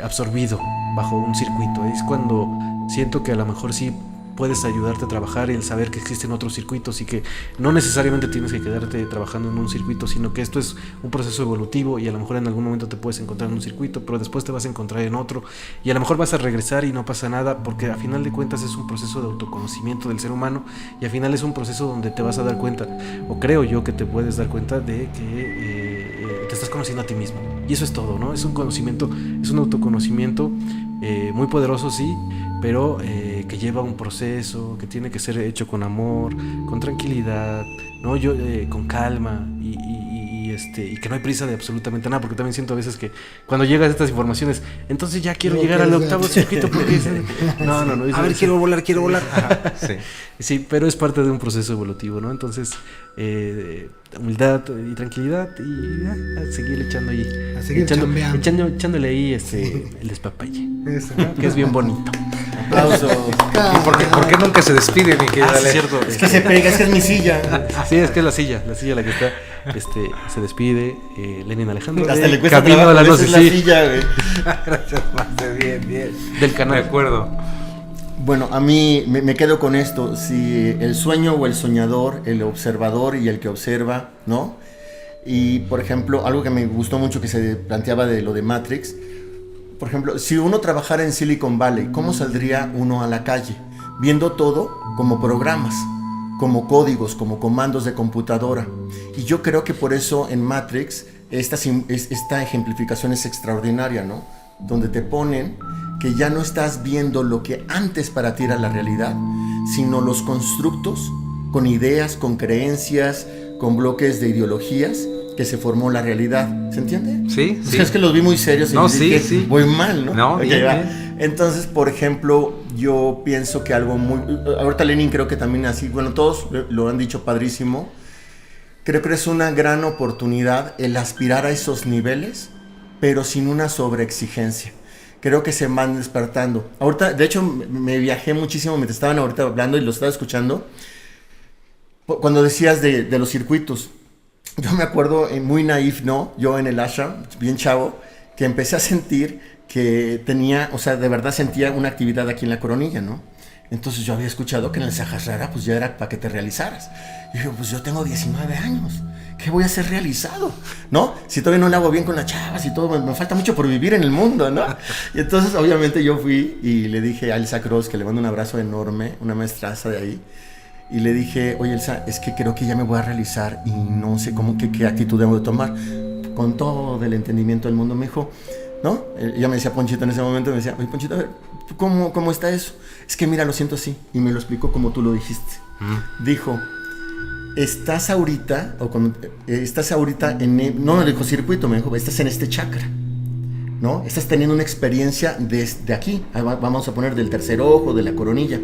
absorbido bajo un circuito. Es cuando siento que a lo mejor sí puedes ayudarte a trabajar el saber que existen otros circuitos y que no necesariamente tienes que quedarte trabajando en un circuito, sino que esto es un proceso evolutivo y a lo mejor en algún momento te puedes encontrar en un circuito, pero después te vas a encontrar en otro y a lo mejor vas a regresar y no pasa nada, porque a final de cuentas es un proceso de autoconocimiento del ser humano y al final es un proceso donde te vas a dar cuenta, o creo yo que te puedes dar cuenta de que te estás conociendo a ti mismo, y eso es todo, ¿no? Es un conocimiento, es un autoconocimiento muy poderoso, sí, pero que lleva un proceso, que tiene que ser hecho con amor, con tranquilidad, ¿no? Con calma y que no hay prisa de absolutamente nada, porque también siento a veces que cuando llegas a estas informaciones, entonces ya quiero llegar al octavo circuito porque no, a ver, quiero volar. Ajá, sí. Sí, pero es parte de un proceso evolutivo, ¿no? Entonces, humildad y tranquilidad y a seguir echando ahí, A seguir echándole ahí el despapalle, Eso. ¿no? Que es bien bonito. Aplausos. ¿Y por qué nunca se despide, mi querida Sí, Ale? es cierto. Es que se pega, es que es mi silla. Sí, es que es la silla la que está, se despide, Lenin Alejandro. Hasta le cuesta Camino trabajo, a la esa es la noche, sí, silla, güey. Gracias, Master, bien. del De canal. acuerdo. Bueno, a mí me quedo con esto. Si el sueño o el soñador, el observador y el que observa, ¿no? Y, por ejemplo, algo que me gustó mucho que se planteaba de lo de Matrix. Por ejemplo, si uno trabajara en Silicon Valley, ¿cómo saldría uno a la calle? Viendo todo como programas, como códigos, como comandos de computadora. Y yo creo que por eso en Matrix esta ejemplificación es extraordinaria, ¿no? Donde te ponen que ya no estás viendo lo que antes para ti era la realidad, sino los constructos con ideas, con creencias, con bloques de ideologías que se formó la realidad. ¿Se entiende? Sí, O sea, es que los vi muy serios y No, dije, sí. voy mal, ¿no? No, Ok, bien, va. bien. Entonces, por ejemplo, yo pienso que algo muy... Ahorita Lenin creo que también así, bueno, todos lo han dicho padrísimo. Creo que es una gran oportunidad el aspirar a esos niveles, pero sin una sobreexigencia. Creo que se van despertando. Ahorita, de hecho, me viajé muchísimo mientras estaban ahorita hablando y lo estaba escuchando. Cuando decías de los circuitos, yo me acuerdo, muy naif, ¿no? Yo en el ashram, bien chavo, que empecé a sentir que tenía, o sea, de verdad sentía una actividad aquí en la coronilla, ¿no? Entonces yo había escuchado que en el Sahasrara pues ya era para que te realizaras. Y dije, pues yo tengo 19 años, ¿qué voy a ser realizado? ¿No? Si todavía no le hago bien con las chavas y todo, me falta mucho por vivir en el mundo, ¿no? Y entonces obviamente yo fui y le dije a Elsa Cross, que le mando un abrazo enorme, una maestraza de ahí, y le dije, oye Elsa, es que creo que ya me voy a realizar y no sé qué actitud debo de tomar. Con todo el entendimiento del mundo me dijo, ¿no? Ella me decía Ponchito en ese momento, me decía, oye Ponchito, a ver, ¿cómo está eso? Es que mira, lo siento así. Y me lo explicó como tú lo dijiste. Dijo, estás ahorita en, no me dijo circuito, me dijo, estás en este chakra, ¿no? Estás teniendo una experiencia desde aquí, vamos a poner del tercer ojo, de la coronilla,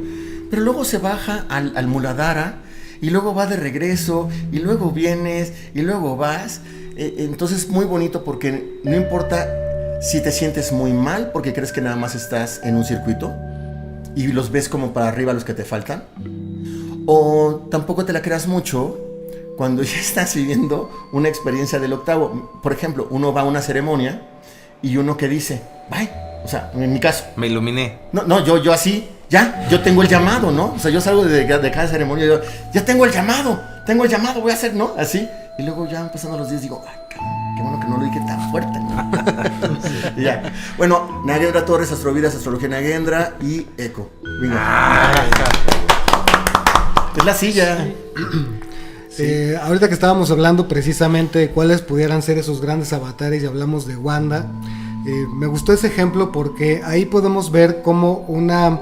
pero luego se baja al Muladhara y luego va de regreso y luego vienes y luego vas. Entonces muy bonito porque no importa si te sientes muy mal porque crees que nada más estás en un circuito y los ves como para arriba los que te faltan, o tampoco te la creas mucho cuando ya estás viviendo una experiencia del octavo. Por ejemplo, uno va a una ceremonia y uno que dice, bye, o sea, en mi caso, me iluminé. No, yo así, ya, yo tengo el llamado, ¿no? O sea, yo salgo de cada ceremonia y yo, ya tengo el llamado, voy a hacer, ¿no? Así. Y luego ya pasando los días digo, ay, qué bueno que no lo dije tan fuerte, ¿no? Ya. Bueno, Nagendra Torres, Astrovidas, Astrología Nagendra y Eco. Es la silla. Sí. Ahorita que estábamos hablando precisamente de cuáles pudieran ser esos grandes avatares y hablamos de Wanda, me gustó ese ejemplo porque ahí podemos ver cómo una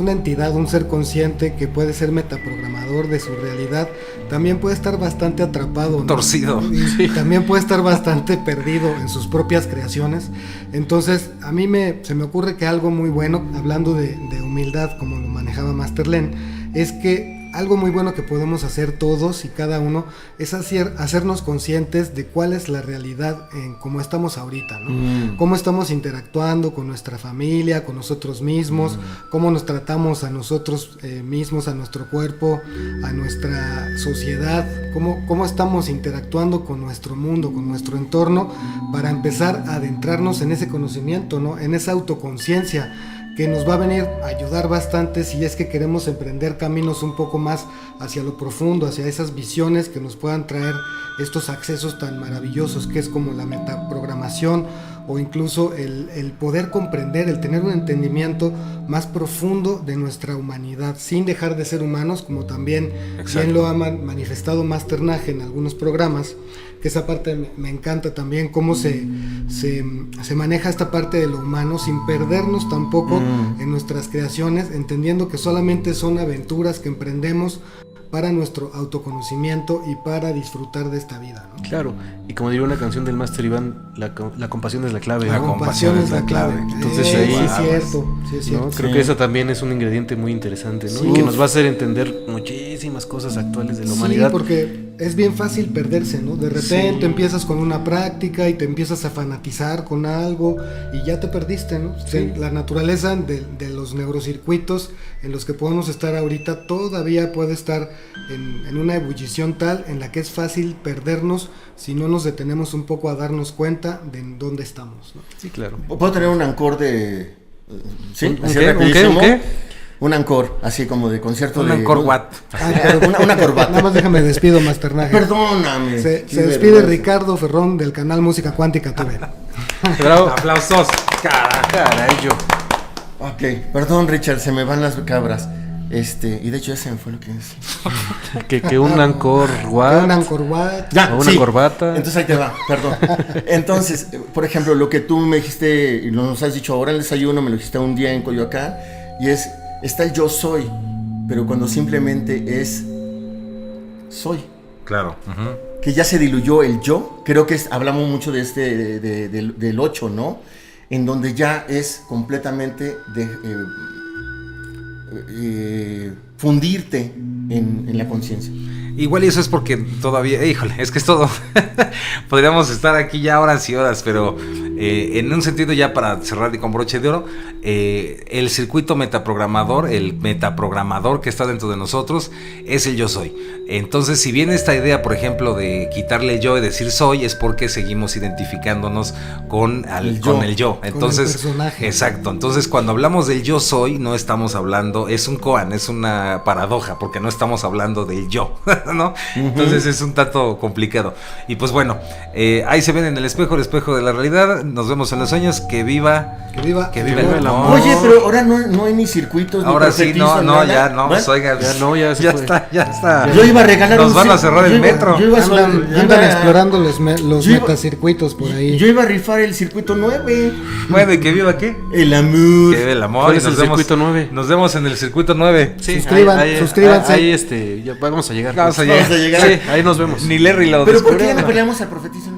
entidad, un ser consciente que puede ser metaprogramador de su realidad, también puede estar bastante atrapado, ¿no? Torcido. Y también puede estar bastante perdido en sus propias creaciones. Entonces, a mí se me ocurre que algo muy bueno, hablando de humildad, como lo manejaba Master Len, es que algo muy bueno que podemos hacer todos y cada uno es hacernos conscientes de cuál es la realidad en cómo estamos ahorita, ¿no? Cómo estamos interactuando con nuestra familia, con nosotros mismos, cómo nos tratamos a nosotros mismos, a nuestro cuerpo, a nuestra sociedad, cómo estamos interactuando con nuestro mundo, con nuestro entorno, para empezar a adentrarnos en ese conocimiento, ¿no? En esa autoconciencia que nos va a venir a ayudar bastante si es que queremos emprender caminos un poco más hacia lo profundo, hacia esas visiones que nos puedan traer estos accesos tan maravillosos que es como la metaprogramación, o incluso el poder comprender, el tener un entendimiento más profundo de nuestra humanidad, sin dejar de ser humanos, como también bien lo ha manifestado Master Nag en algunos programas, que esa parte me encanta también, cómo se maneja esta parte de lo humano sin perdernos tampoco en nuestras creaciones, entendiendo que solamente son aventuras que emprendemos para nuestro autoconocimiento y para disfrutar de esta vida, ¿no? Claro, y como diría una canción del Master Iván, la compasión es la clave. La ¿no? compasión es la clave. Entonces sí, ahí, es cierto. ¿no? Creo que eso también es un ingrediente muy interesante, ¿no? Sí. Y que nos va a hacer entender muchísimas cosas actuales de la humanidad. Sí, porque es bien fácil perderse, ¿no? De repente empiezas con una práctica y te empiezas a fanatizar con algo y ya te perdiste, ¿no? Sí. La naturaleza de los neurocircuitos en los que podemos estar ahorita todavía puede estar en una ebullición tal en la que es fácil perdernos si no nos detenemos un poco a darnos cuenta de en dónde estamos, ¿no? Sí, claro. ¿Puedo tener un encore de...? ¿Sí? ¿Un Así qué? rapidísimo. ¿Un qué? Un encore, así como de concierto de... Un encore what? Una corbata. Nada más déjame despido, Master Nag. Perdóname. Se Qué despide vergüenza. Ricardo Ferrón del canal Música Cuántica TV. Bravo. Aplausos. Caray, yo. Ok, perdón Richard, se me van las cabras. Y de hecho ese fue lo que es. Que un Angkor Wat. Un Angkor Wat. Ya, O una corbata. Entonces ahí te va, perdón. Entonces, por ejemplo, lo que tú me dijiste y nos has dicho ahora en el desayuno, me lo dijiste un día en Coyoacán, y está el yo soy, pero cuando simplemente es soy. Claro. Que ya se diluyó el yo, creo que hablamos mucho de del 8, ¿no? En donde ya es completamente fundirte en la conciencia. Igual y eso es porque todavía, híjole, es que es todo. Podríamos estar aquí ya horas y horas, pero En un sentido, ya para cerrar y con broche de oro, el circuito metaprogramador, el metaprogramador que está dentro de nosotros, es el yo soy. Entonces, si bien esta idea, por ejemplo, de quitarle yo y decir soy, es porque seguimos identificándonos con el yo. Entonces, con el personaje. exacto. Entonces, cuando hablamos del yo soy, no estamos hablando, es un koan, es una paradoja, porque no estamos hablando del yo, ¿no? Entonces es un tanto complicado. Y pues bueno, ahí se ven en el espejo de la realidad. Nos vemos en los sueños. Que viva el amor. Oye, pero ahora no hay ni circuitos. Ahora ni sí, profetizos, no, nada. ya no, ¿Bueno? pues oiga, Ya fue. ya está. Yo iba a regalar Nos van a cerrar el metro. Andan explorando los metacircuitos por ahí. Yo iba a rifar el circuito 9. Bueno, ¿y que viva qué? El amor. Que viva el amor. ¿Cuál Y es el circuito 9? Nos vemos en el circuito 9. Sí, suscríbanse. Ahí ya vamos a llegar. Vamos a Vamos a llegar. Sí, ahí nos vemos. Ni Larry lo Pero ¿por qué ya descubrió. no peleamos al profetizo?